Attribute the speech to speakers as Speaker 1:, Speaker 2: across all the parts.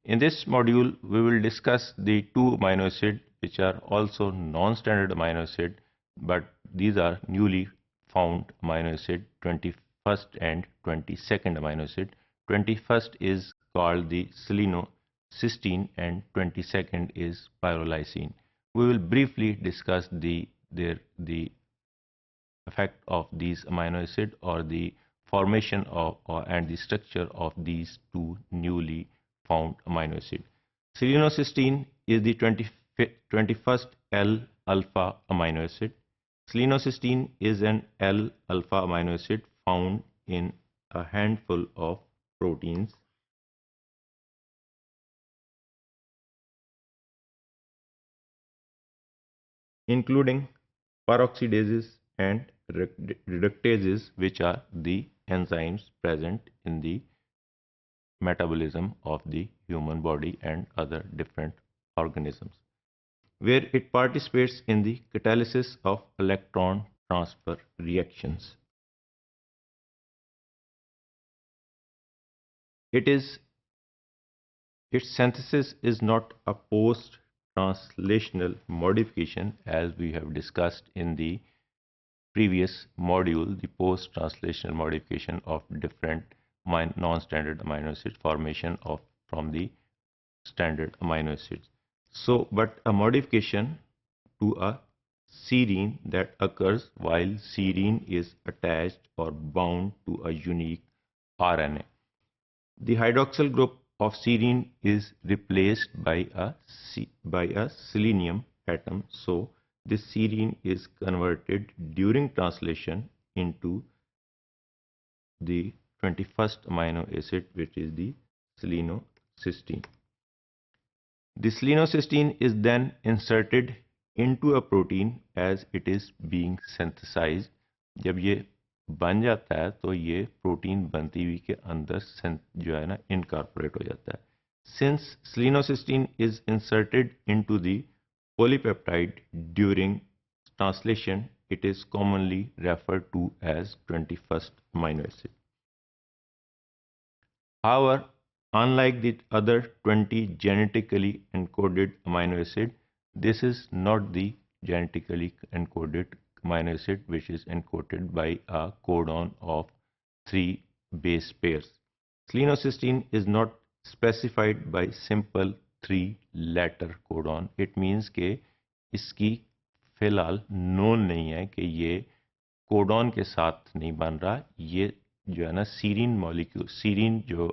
Speaker 1: In this module, we will discuss the two amino acids which are also non-standard amino acid, but these are newly found amino acid, 21st and 22nd amino acid. 21st is called the selenocysteine and 22nd is pyrrolysine. We will briefly discuss the effect of these amino acid or the formation of and the structure of these two newly found amino acid. Selenocysteine is the 21st L-alpha amino acid. Selenocysteine is an L-alpha amino acid found in a handful of proteins, including peroxidases and reductases, which are the enzymes present in the metabolism of the human body and other different organisms, where it participates in the catalysis of electron transfer reactions. Its synthesis is not a post-translational modification, as we have discussed in the previous module, the post-translational modification of different non-standard amino acid formation of from the standard amino acids. So, but a modification to a serine that occurs while serine is attached or bound to a unique RNA. The hydroxyl group of serine is replaced by a selenium atom. So, this serine is converted during translation into the 21st amino acid, which is the selenocysteine. The selenocysteine is then inserted into a protein as it is being synthesized. जब ये बन जाता है तो ये protein बनती हुई के अंदर जो है ना इनकॉर्पोरेट हो जाता है. Since selenocysteine is inserted into the polypeptide during translation, it is commonly referred to as 21st amino acid. However, unlike the other 20 genetically encoded amino acid, this is not the genetically encoded amino acid which is encoded by a codon of 3 base pairs. Selenocysteine is not specified by simple 3 letter codon. It means कि इसकी फिलहाल known नहीं है कि ये codon के साथ नहीं बन रहा, ये जो है ना सीरीन मॉलिक्यूल, सीरीन जो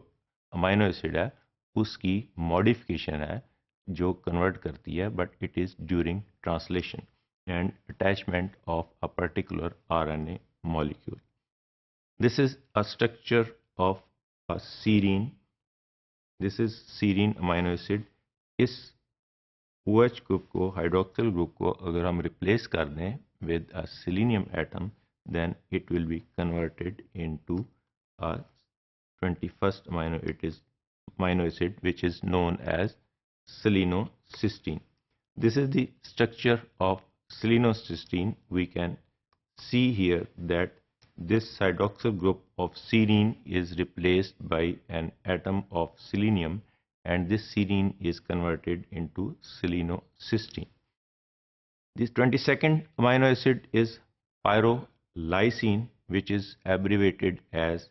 Speaker 1: अमाइनो एसिड है उसकी मॉडिफिकेशन है जो कन्वर्ट करती है, but it is during translation and attachment of a particular RNA molecule. This is a structure of a serine. This is serine amino acid. इस OH group को, hydroxyl group को अगर हम रिप्लेस कर दें with a selenium atom, then it will be converted into a 21st amino acid which is known as selenocysteine. This is the structure of selenocysteine. We can see here that this hydroxyl group of serine is replaced by an atom of selenium, and this serine is converted into selenocysteine. This 22nd amino acid is pyrrolysine, which is abbreviated as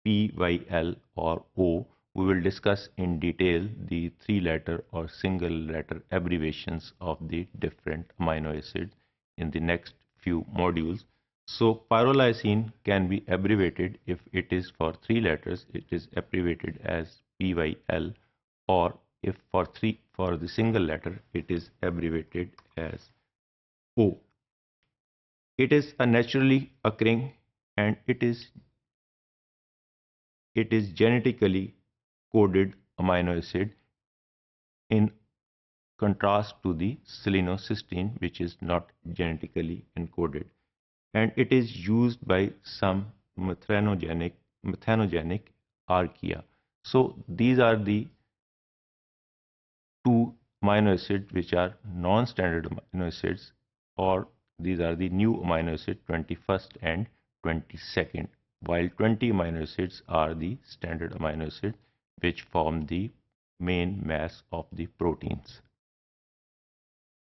Speaker 1: PYL or O. We will discuss in detail the 3-letter or single-letter abbreviations of the different amino acids in the next few modules. So, pyrrolysine can be abbreviated. If it is for 3 letters, it is abbreviated as PYL, or if for the single letter, it is abbreviated as O. It is a naturally occurring and it is genetically coded amino acid, in contrast to the selenocysteine, which is not genetically encoded, and it is used by some methanogenic archaea. So these are the two amino acids which are non-standard amino acids, or these are the new amino acid 21st and 22nd, while 20 amino acids are the standard amino acids which form the main mass of the proteins.